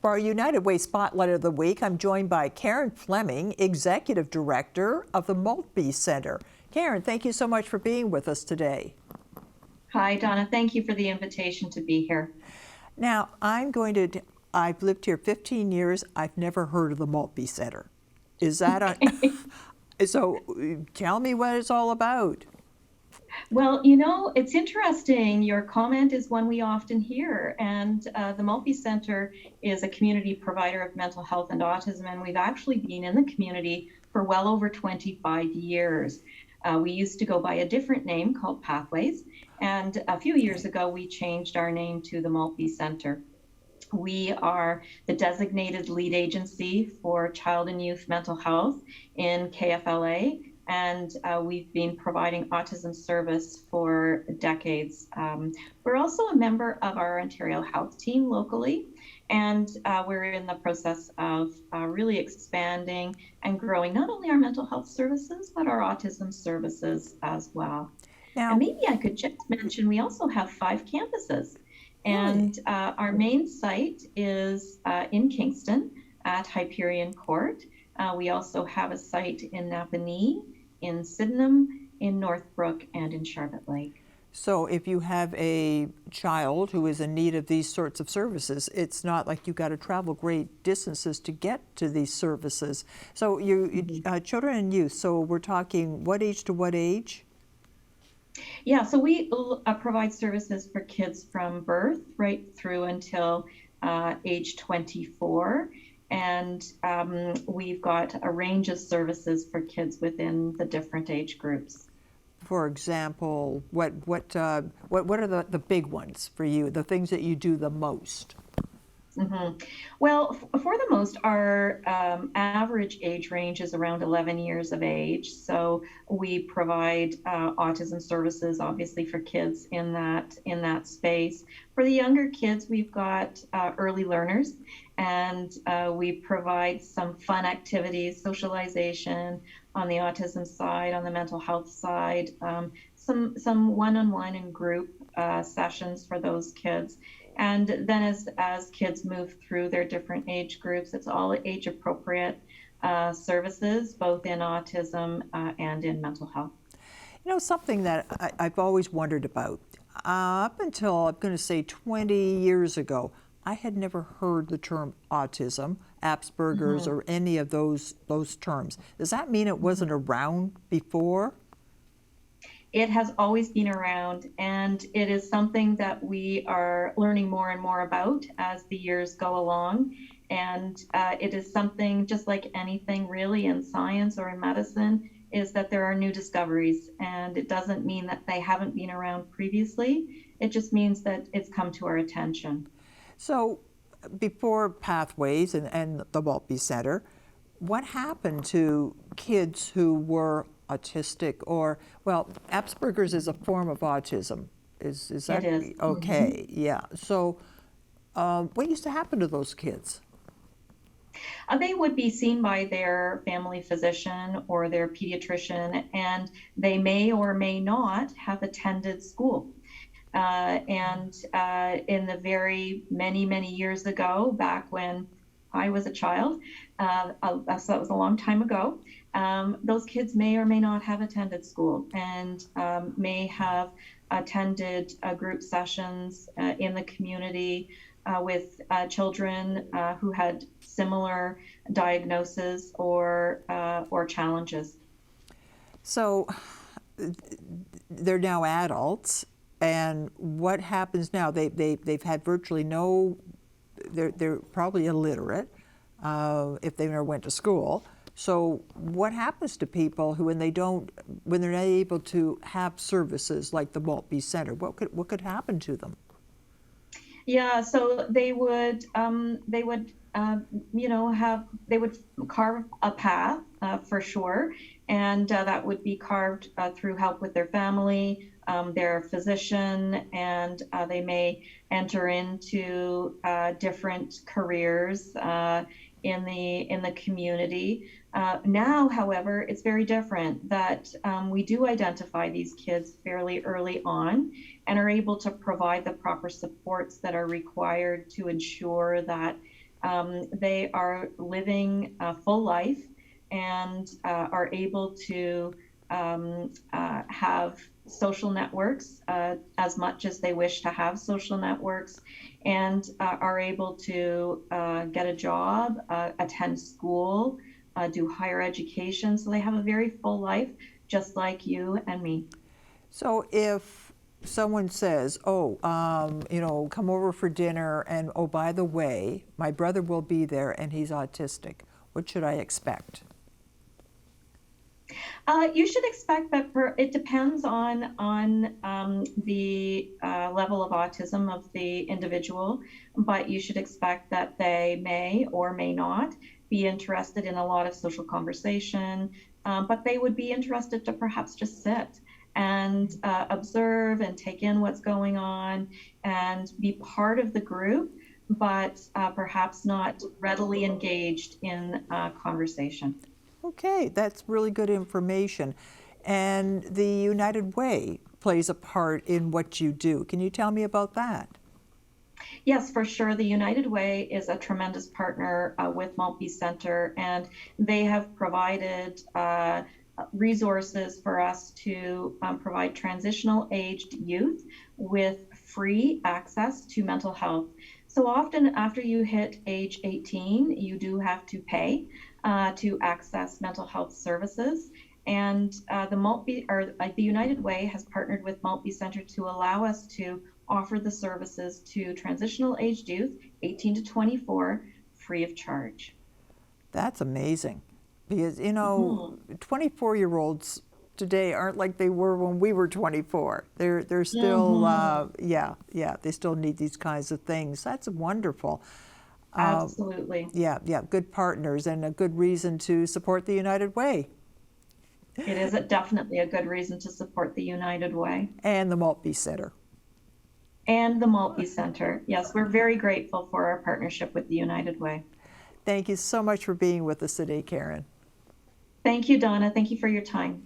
For our United Way Spotlight of the Week, I'm joined by Karen Fleming, Executive Director of the Maltby Centre. Karen, thank you so much for being with us today. Hi, Donna. Thank you for the invitation to be here. Now, I've lived here 15 years. I've never heard of the Maltby Centre. Is that so tell me what it's all about. Well, it's interesting. Your comment is one we often hear, and the Maltby Centre is a community provider of mental health and autism, and we've actually been in the community for well over 25 years. We used to go by a different name called Pathways, and a few years ago we changed our name to the Maltby Centre. We are the designated lead agency for child and youth mental health in KFL&A, and we've been providing autism service for decades. We're also a member of our Ontario Health team locally, and we're in the process of really expanding and growing not only our mental health services, but our autism services as well. And maybe I could just mention, we also have 5 campuses. And our main site is in Kingston at Hyperion Court. We also have a site in Napanee, in Sydenham, in Northbrook, and in Charlotte Lake. So if you have a child who is in need of these sorts of services, it's not like you've got to travel great distances to get to these services. So children and youth, so we're talking what age to what age? Yeah, so we provide services for kids from birth right through until age 24. And we've got a range of services for kids within the different age groups. For example, what are the big ones for you, the things that you do the most? Mm-hmm. Well, for the most, our average age range is around 11 years of age. So we provide autism services, obviously, for kids in that space. For the younger kids, we've got early learners, and we provide some fun activities, socialization on the autism side, on the mental health side, some one-on-one and group sessions for those kids. And then as kids move through their different age groups, it's all age appropriate services, both in autism and in mental health. You know, something that I've always wondered about, up until I'm going to say 20 years ago, I had never heard the term autism, Asperger's, or any of those terms. Does that mean it wasn't around before? It has always been around, and it is something that we are learning more and more about as the years go along. And it is something, just like anything really in science or in medicine, is that there are new discoveries. And it doesn't mean that they haven't been around previously. It just means that it's come to our attention. So before Pathways and the Maltby Centre, what happened to kids who were autistic, or, well, Asperger's is a form of autism. Is that? It is. Okay, yeah. So what used to happen to those kids? They would be seen by their family physician or their pediatrician, and they may or may not have attended school. In the very many years ago, back when I was a child, so that was a long time ago, those kids may or may not have attended school, and may have attended group sessions in the community with children who had similar diagnoses or challenges. So they're now adults, and what happens now? They've had virtually no. They're probably illiterate if they never went to school. So what happens to people who, when they're not able to have services like the Maltby Centre? What could happen to them? Yeah, so they would carve a path for sure, and that would be carved through help with their family, their physician, and they may enter into different careers in the community. Now, however, it's very different, that we do identify these kids fairly early on and are able to provide the proper supports that are required to ensure that They are living a full life and are able to have social networks as much as they wish to have social networks, and are able to get a job, attend school, do higher education. So they have a very full life, just like you and me. So if someone says, oh, come over for dinner, and oh, by the way, my brother will be there and he's autistic, what should I expect? You should expect that it depends on the level of autism of the individual, but you should expect that they may or may not be interested in a lot of social conversation, but they would be interested to perhaps just sit and observe and take in what's going on and be part of the group, but perhaps not readily engaged in conversation. Okay, that's really good information. And the United Way plays a part in what you do. Can you tell me about that? Yes, for sure. The United Way is a tremendous partner with Maltby Centre, and they have provided resources for us to provide transitional aged youth with free access to mental health. So often after you hit age 18, you do have to pay to access mental health services. And the United Way has partnered with Maltby Centre to allow us to offer the services to transitional aged youth, 18 to 24, free of charge. That's amazing. Because, 24-year-olds today aren't like they were when we were 24. They're still, they still need these kinds of things. That's wonderful. Absolutely. Yeah, good partners and a good reason to support the United Way. It is definitely a good reason to support the United Way. And the Maltby Centre. And the Maltby Centre. Yes, we're very grateful for our partnership with the United Way. Thank you so much for being with us today, Karen. Thank you, Donna. Thank you for your time.